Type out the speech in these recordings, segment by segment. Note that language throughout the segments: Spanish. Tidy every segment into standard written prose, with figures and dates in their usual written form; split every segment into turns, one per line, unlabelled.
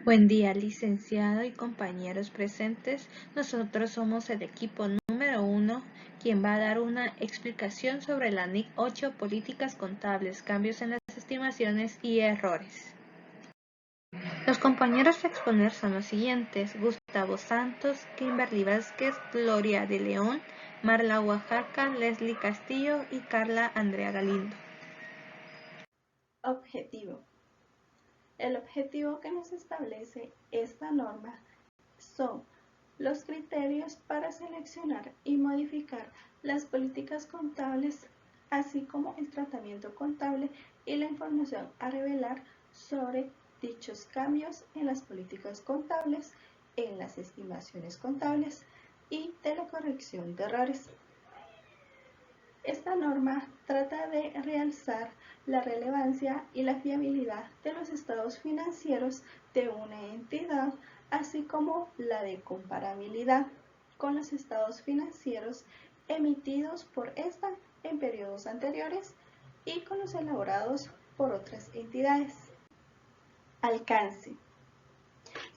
Buen día, licenciado y compañeros presentes. Nosotros somos el equipo número 1, quien va a dar una explicación sobre la NIC 8, políticas contables, cambios en las estimaciones y errores. Los compañeros a exponer son los siguientes: Gustavo Santos, Kimberly Vázquez, Gloria de León, Marla Oaxaca, Leslie Castillo y Carla Andrea Galindo.
Objetivo. El objetivo que nos establece esta norma son los criterios para seleccionar y modificar las políticas contables, así como el tratamiento contable y la información a revelar sobre dichos cambios en las políticas contables, en las estimaciones contables y de la corrección de errores. Esta norma trata de realzar la relevancia y la fiabilidad de los estados financieros de una entidad, así como la de comparabilidad con los estados financieros emitidos por esta en periodos anteriores y con los elaborados por otras entidades. Alcance.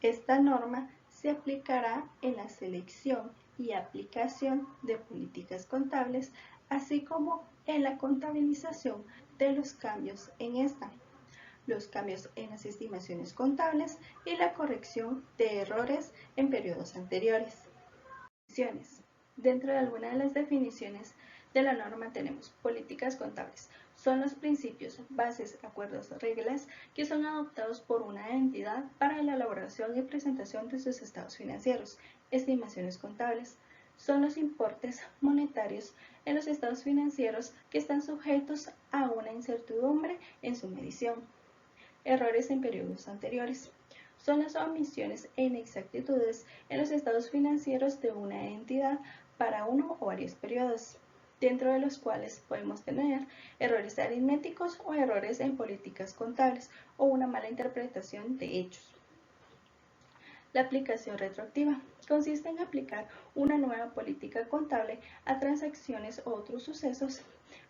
Esta norma se aplicará en la selección y aplicación de políticas contables, así como en la contabilización de los cambios en esta, los cambios en las estimaciones contables y la corrección de errores en periodos anteriores. Dentro de alguna de las definiciones de la norma tenemos políticas contables. Son los principios, bases, acuerdos, reglas que son adoptados por una entidad para la elaboración y presentación de sus estados financieros. Estimaciones contables son los importes monetarios en los estados financieros que están sujetos a una incertidumbre en su medición. Errores en periodos anteriores son las omisiones e inexactitudes en los estados financieros de una entidad para uno o varios periodos, dentro de los cuales podemos tener errores aritméticos o errores en políticas contables o una mala interpretación de hechos. La aplicación retroactiva consiste en aplicar una nueva política contable a transacciones o otros sucesos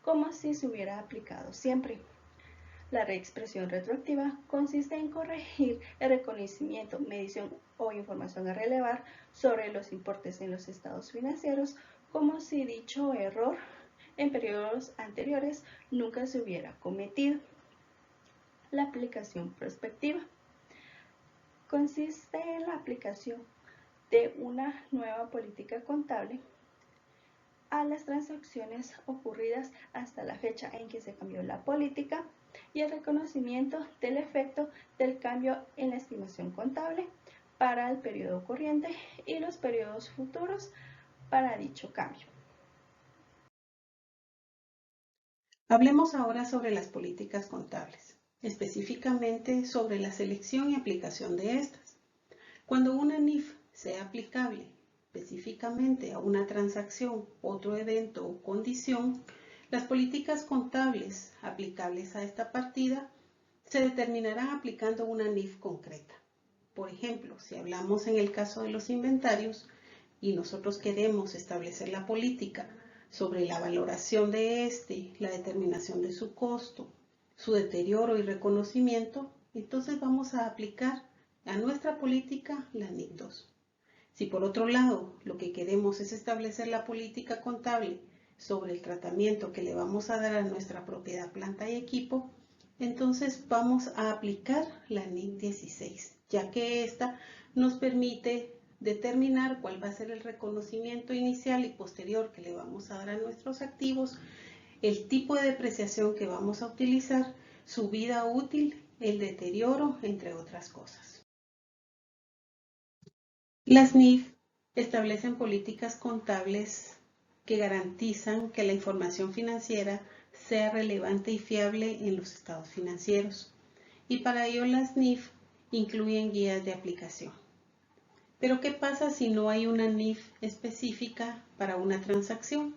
como si se hubiera aplicado siempre. La reexpresión retroactiva consiste en corregir el reconocimiento, medición o información a relevar sobre los importes en los estados financieros como si dicho error en periodos anteriores nunca se hubiera cometido. La aplicación prospectiva consiste en la aplicación de una nueva política contable a las transacciones ocurridas hasta la fecha en que se cambió la política y el reconocimiento del efecto del cambio en la estimación contable para el periodo corriente y los periodos futuros para dicho cambio.
Hablemos ahora sobre las políticas contables, específicamente sobre la selección y aplicación de estas. Cuando una NIF sea aplicable específicamente a una transacción, otro evento o condición, las políticas contables aplicables a esta partida se determinarán aplicando una NIF concreta. Por ejemplo, si hablamos en el caso de los inventarios y nosotros queremos establecer la política sobre la valoración de este, la determinación de su costo, su deterioro y reconocimiento, entonces vamos a aplicar a nuestra política la NIC 2. Si por otro lado lo que queremos es establecer la política contable sobre el tratamiento que le vamos a dar a nuestra propiedad, planta y equipo, entonces vamos a aplicar la NIC 16, ya que esta nos permite determinar cuál va a ser el reconocimiento inicial y posterior que le vamos a dar a nuestros activos, el tipo de depreciación que vamos a utilizar, su vida útil, el deterioro, entre otras cosas. Las NIF establecen políticas contables que garantizan que la información financiera sea relevante y fiable en los estados financieros, y para ello las NIF incluyen guías de aplicación. Pero ¿qué pasa si no hay una NIF específica para una transacción?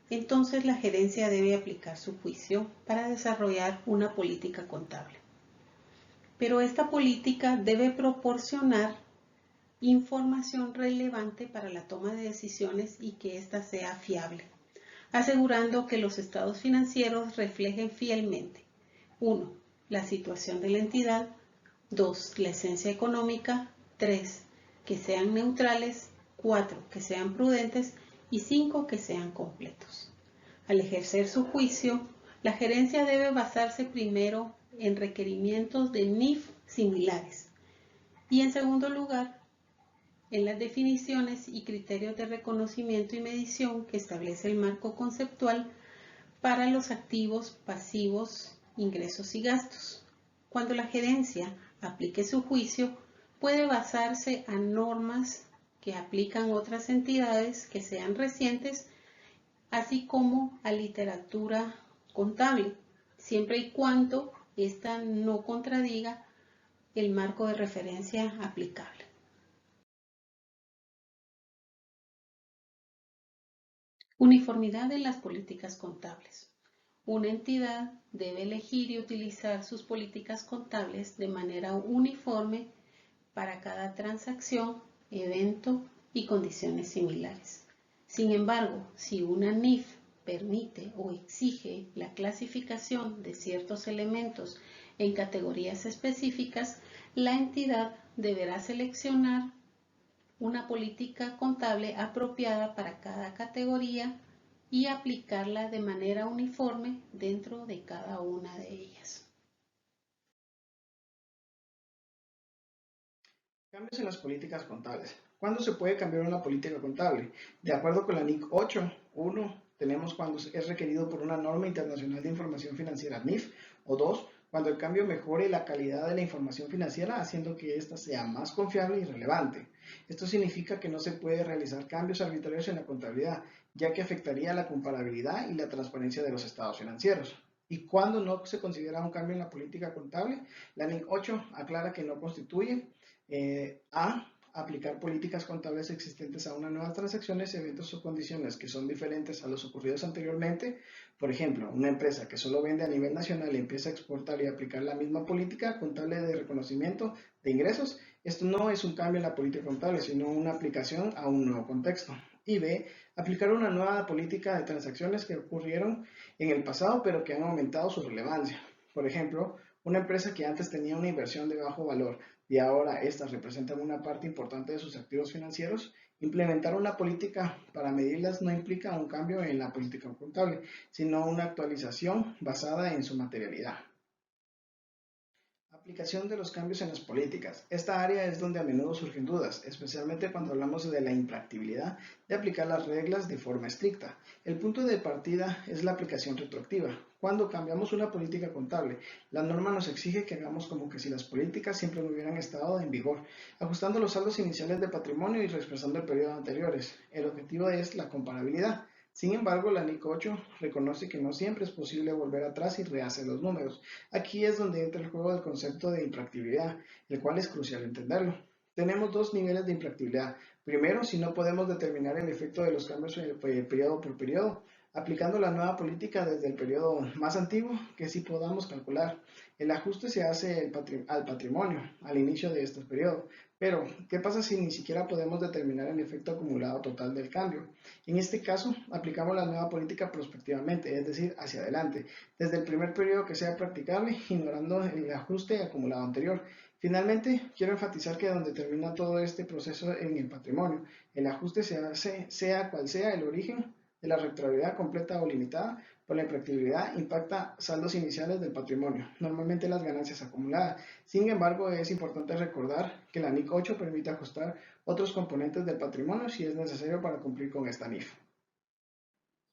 Entonces la gerencia debe aplicar su juicio para desarrollar una política contable. Pero esta política debe proporcionar información relevante para la toma de decisiones y que ésta sea fiable, asegurando que los estados financieros reflejen fielmente: 1. La situación de la entidad. 2. La esencia económica. 3. Que sean neutrales. 4. Que sean prudentes. Y 5. Que sean completos. Al ejercer su juicio, la gerencia debe basarse primero en requerimientos de NIF similares y en segundo lugar en las definiciones y criterios de reconocimiento y medición que establece el marco conceptual para los activos, pasivos, ingresos y gastos. Cuando la gerencia aplique su juicio, puede basarse a normas que aplican otras entidades que sean recientes, así como a literatura contable, siempre y cuando ésta no contradiga el marco de referencia aplicable. Uniformidad en las políticas contables. Una entidad debe elegir y utilizar sus políticas contables de manera uniforme para cada transacción, evento y condiciones similares. Sin embargo, si una NIF permite o exige la clasificación de ciertos elementos en categorías específicas, la entidad deberá seleccionar una política contable apropiada para cada categoría y aplicarla de manera uniforme dentro de cada una de ellas.
Cambios en las políticas contables. ¿Cuándo se puede cambiar una política contable? De acuerdo con la NIC 8.1, tenemos cuando es requerido por una norma internacional de información financiera NIF, o 2, cuando el cambio mejore la calidad de la información financiera, haciendo que ésta sea más confiable y relevante. Esto significa que no se puede realizar cambios arbitrarios en la contabilidad, ya que afectaría la comparabilidad y la transparencia de los estados financieros. ¿Y cuándo no se considera un cambio en la política contable? La NIC 8 aclara que no constituye a aplicar políticas contables existentes a una nueva transacciones, eventos o condiciones que son diferentes a los ocurridos anteriormente. Por ejemplo, una empresa que solo vende a nivel nacional y empieza a exportar y aplicar la misma política contable de reconocimiento de ingresos. Esto no es un cambio en la política contable, sino una aplicación a un nuevo contexto. Y B, aplicar una nueva política de transacciones que ocurrieron en el pasado pero que han aumentado su relevancia. Por ejemplo, una empresa que antes tenía una inversión de bajo valor y ahora estas representan una parte importante de sus activos financieros, implementar una política para medirlas no implica un cambio en la política contable, sino una actualización basada en su materialidad. Aplicación de los cambios en las políticas. Esta área es donde a menudo surgen dudas, especialmente cuando hablamos de la impracticabilidad de aplicar las reglas de forma estricta. El punto de partida es la aplicación retroactiva. Cuando cambiamos una política contable, la norma nos exige que hagamos como que si las políticas siempre no hubieran estado en vigor, ajustando los saldos iniciales de patrimonio y reexpresando el periodo anteriores. El objetivo es la comparabilidad. Sin embargo, la NIC 8 reconoce que no siempre es posible volver atrás y rehacer los números. Aquí es donde entra el juego del concepto de impracticabilidad, el cual es crucial entenderlo. Tenemos dos niveles de impracticabilidad. Primero, si no podemos determinar el efecto de los cambios periodo por periodo, aplicando la nueva política desde el periodo más antiguo que sí podamos calcular. El ajuste se hace al patrimonio al inicio de este periodo. Pero, ¿qué pasa si ni siquiera podemos determinar el efecto acumulado total del cambio? En este caso, aplicamos la nueva política prospectivamente, es decir, hacia adelante, desde el primer periodo que sea practicable, ignorando el ajuste acumulado anterior. Finalmente, quiero enfatizar que donde termina todo este proceso en el patrimonio, el ajuste se hace sea cual sea el origen de la retroactividad completa o limitada, por la impracticabilidad impacta saldos iniciales del patrimonio, normalmente las ganancias acumuladas. Sin embargo, es importante recordar que la NIC 8 permite ajustar otros componentes del patrimonio si es necesario para cumplir con esta NIF.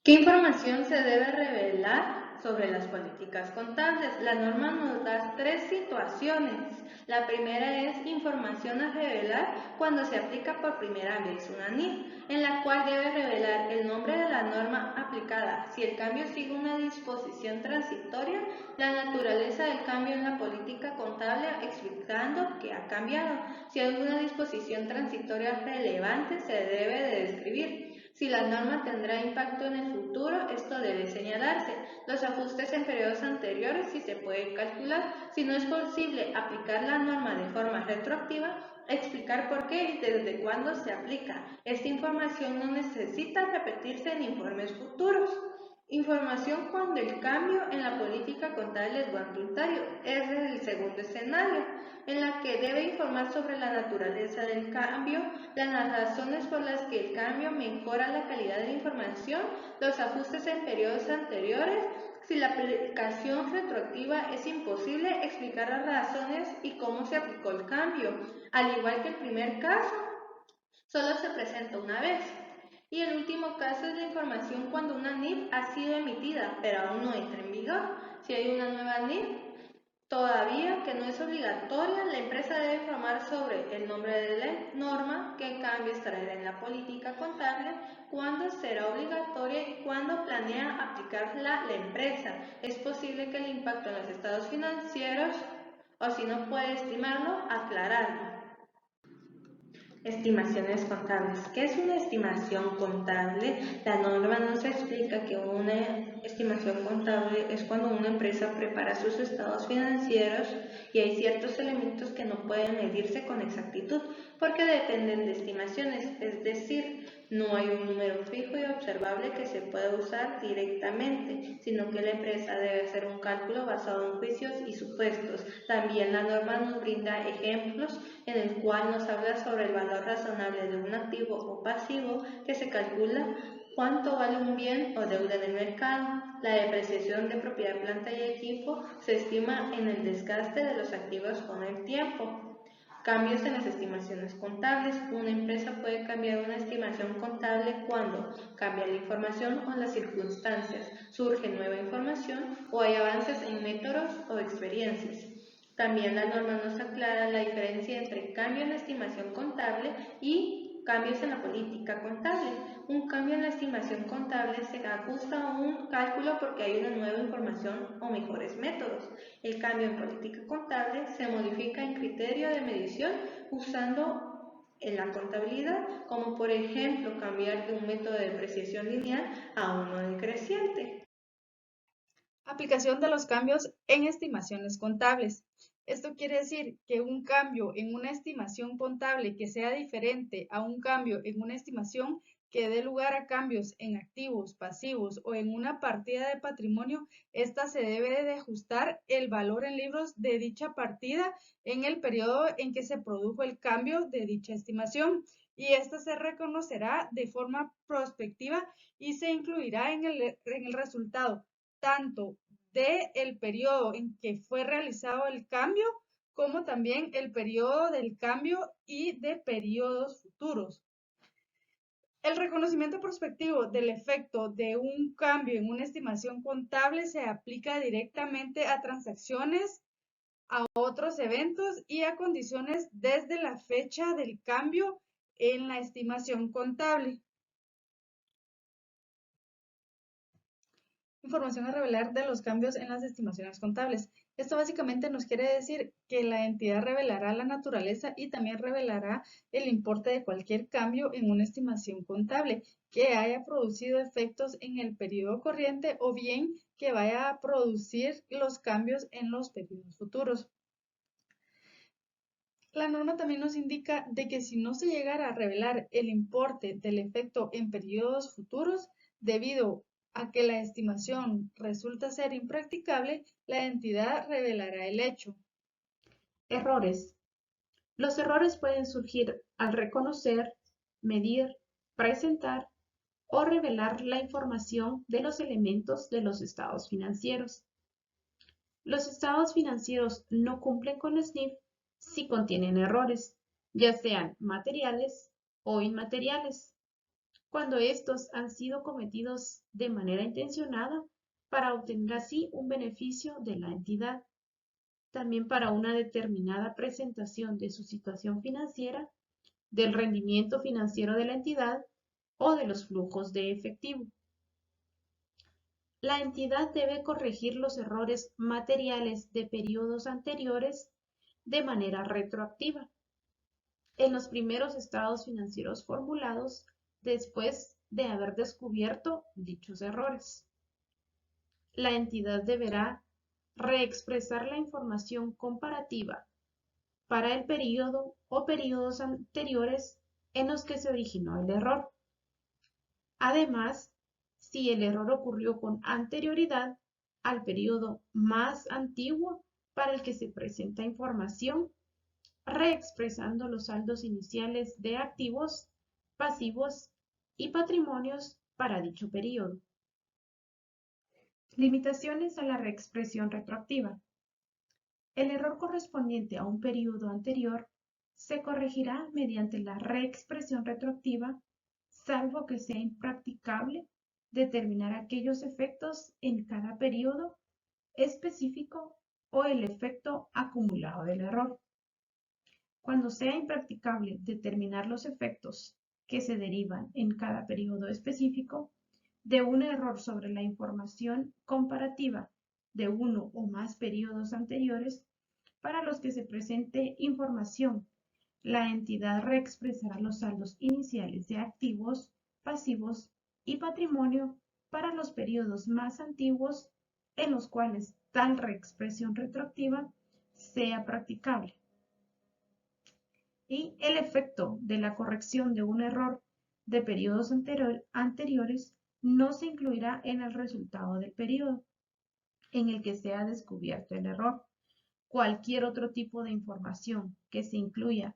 ¿Qué información se debe revelar sobre las políticas contables? La norma nos da tres situaciones. La primera es información a revelar cuando se aplica por primera vez una NIF, en la cual debe revelar el nombre de la norma aplicada, si el cambio sigue una disposición transitoria, la naturaleza del cambio en la política contable explicando que ha cambiado, si hay alguna disposición transitoria relevante se debe de describir. Si la norma tendrá impacto en el futuro, esto debe señalarse. Los ajustes en periodos anteriores sí se pueden calcular. Si no es posible aplicar la norma de forma retroactiva, explicar por qué y desde cuándo se aplica. Esta información no necesita repetirse en informes futuros. Información cuando el cambio en la política contable es voluntario. Ese es el segundo escenario, en la que debe informar sobre la naturaleza del cambio, las razones por las que el cambio mejora la calidad de la información, los ajustes en periodos anteriores. Si la aplicación retroactiva es imposible, explicar las razones y cómo se aplicó el cambio. Al igual que el primer caso, solo se presenta una vez. Y el último caso es la información cuando una NIF ha sido emitida, pero aún no entra en vigor. Si hay una nueva NIF, todavía que no es obligatoria, la empresa debe informar sobre el nombre de la norma, qué cambios traerá en la política contable, cuándo será obligatoria y cuándo planea aplicarla la empresa. Es posible que el impacto en los estados financieros, o si no puede estimarlo, aclararlo. Estimaciones contables. ¿Qué es una estimación contable? La norma nos explica que una estimación contable es cuando una empresa prepara sus estados financieros y hay ciertos elementos que no pueden medirse con exactitud porque dependen de estimaciones, es decir, no hay un número fijo y observable que se pueda usar directamente, sino que la empresa debe hacer un cálculo basado en juicios y supuestos. También la norma nos brinda ejemplos en el cual nos habla sobre el valor razonable de un activo o pasivo que se calcula cuánto vale un bien o deuda en el mercado. La depreciación de propiedad, planta y equipo se estima en el desgaste de los activos con el tiempo. Cambios en las estimaciones contables. Una empresa puede cambiar una estimación contable cuando cambia la información o las circunstancias, surge nueva información o hay avances en métodos o experiencias. También la norma nos aclara la diferencia entre cambio en la estimación contable y cambios en la política contable. Un cambio en la estimación contable se ajusta a un cálculo porque hay una nueva información o mejores métodos. El cambio en política contable se modifica en criterio de medición usando en la contabilidad, como por ejemplo cambiar de un método de depreciación lineal a uno decreciente.
Aplicación de los cambios en estimaciones contables. Esto quiere decir que un cambio en una estimación contable que sea diferente a un cambio en una estimación que dé lugar a cambios en activos, pasivos o en una partida de patrimonio, esta se debe de ajustar el valor en libros de dicha partida en el periodo en que se produjo el cambio de dicha estimación y esta se reconocerá de forma prospectiva y se incluirá en el resultado tanto del periodo en que fue realizado el cambio, como también el periodo del cambio y de periodos futuros. El reconocimiento prospectivo del efecto de un cambio en una estimación contable se aplica directamente a transacciones, a otros eventos y a condiciones desde la fecha del cambio en la estimación contable. Información a revelar de los cambios en las estimaciones contables. Esto básicamente nos quiere decir que la entidad revelará la naturaleza y también revelará el importe de cualquier cambio en una estimación contable que haya producido efectos en el periodo corriente o bien que vaya a producir los cambios en los periodos futuros. La norma también nos indica de que si no se llegara a revelar el importe del efecto en periodos futuros, debido a que la estimación resulta ser impracticable, la entidad revelará el hecho.
Errores. Los errores pueden surgir al reconocer, medir, presentar o revelar la información de los elementos de los estados financieros. Los estados financieros no cumplen con los NIF si contienen errores, ya sean materiales o inmateriales, cuando estos han sido cometidos de manera intencionada para obtener así un beneficio de la entidad, también para una determinada presentación de su situación financiera, del rendimiento financiero de la entidad o de los flujos de efectivo. La entidad debe corregir los errores materiales de periodos anteriores de manera retroactiva en los primeros estados financieros formulados después de haber descubierto dichos errores. La entidad deberá reexpresar la información comparativa para el periodo o periodos anteriores en los que se originó el error. Además,
si el error ocurrió con anterioridad al periodo más antiguo para el que se presenta información, reexpresando los saldos iniciales de activos, pasivos y patrimonios para dicho periodo. Limitaciones a la reexpresión retroactiva. El error correspondiente a un periodo anterior se corregirá mediante la reexpresión retroactiva, salvo que sea impracticable determinar aquellos efectos en cada periodo específico o el efecto acumulado del error. Cuando sea impracticable determinar los efectos que se derivan en cada periodo específico de un error sobre la información comparativa de uno o más periodos anteriores para los que se presente información, la entidad reexpresará los saldos iniciales de activos, pasivos y patrimonio para los periodos más antiguos en los cuales tal reexpresión retroactiva sea practicable. Y el efecto de la corrección de un error de periodos anteriores no se incluirá en el resultado del periodo en el que sea descubierto el error. Cualquier otro tipo de información que se incluya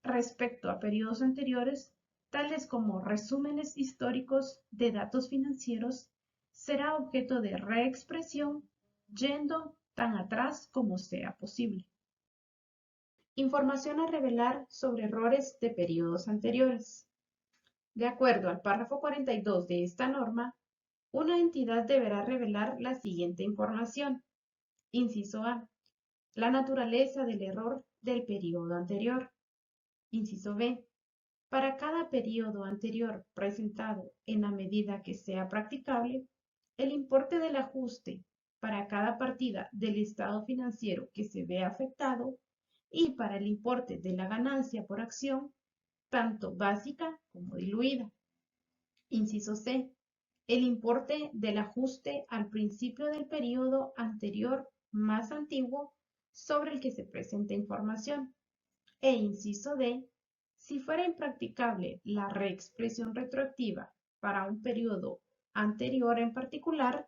respecto a periodos anteriores, tales como resúmenes históricos de datos financieros, será objeto de reexpresión yendo tan atrás como sea posible. Información a revelar sobre errores de periodos anteriores. De acuerdo al párrafo 42 de esta norma, una entidad deberá revelar la siguiente información. Inciso A. La naturaleza del error del periodo anterior. Inciso B. Para cada periodo anterior presentado en la medida que sea practicable, el importe del ajuste para cada partida del estado financiero que se vea afectado y para el importe de la ganancia por acción, tanto básica como diluida. Inciso C. El importe del ajuste al principio del periodo anterior más antiguo sobre el que se presenta información. E inciso D. Si fuera impracticable la reexpresión retroactiva para un periodo anterior en particular,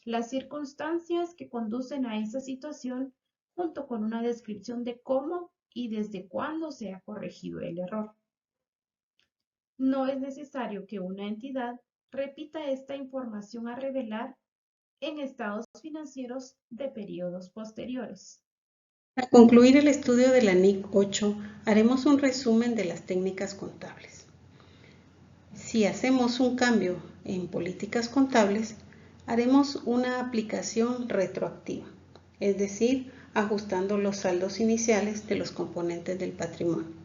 las circunstancias que conducen a esa situación junto con una descripción de cómo y desde cuándo se ha corregido el error. No es necesario que una entidad repita esta información a revelar en estados financieros de periodos posteriores.
Al concluir el estudio de la NIC 8, haremos un resumen de las técnicas contables. Si hacemos un cambio en políticas contables, haremos una aplicación retroactiva, es decir, ajustando los saldos iniciales de los componentes del patrimonio.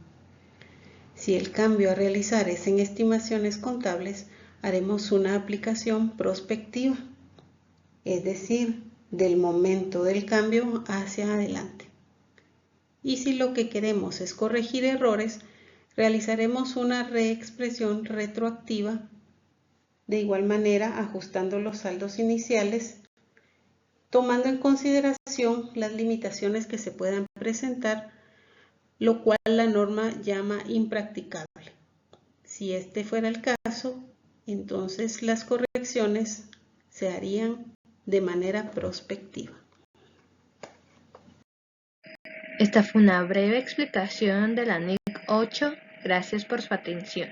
Si el cambio a realizar es en estimaciones contables, haremos una aplicación prospectiva, es decir, del momento del cambio hacia adelante. Y si lo que queremos es corregir errores, realizaremos una reexpresión retroactiva, de igual manera ajustando los saldos iniciales, tomando en consideración las limitaciones que se puedan presentar, lo cual la norma llama impracticable. Si este fuera el caso, entonces las correcciones se harían de manera prospectiva.
Esta fue una breve explicación de la NIC 8. Gracias por su atención.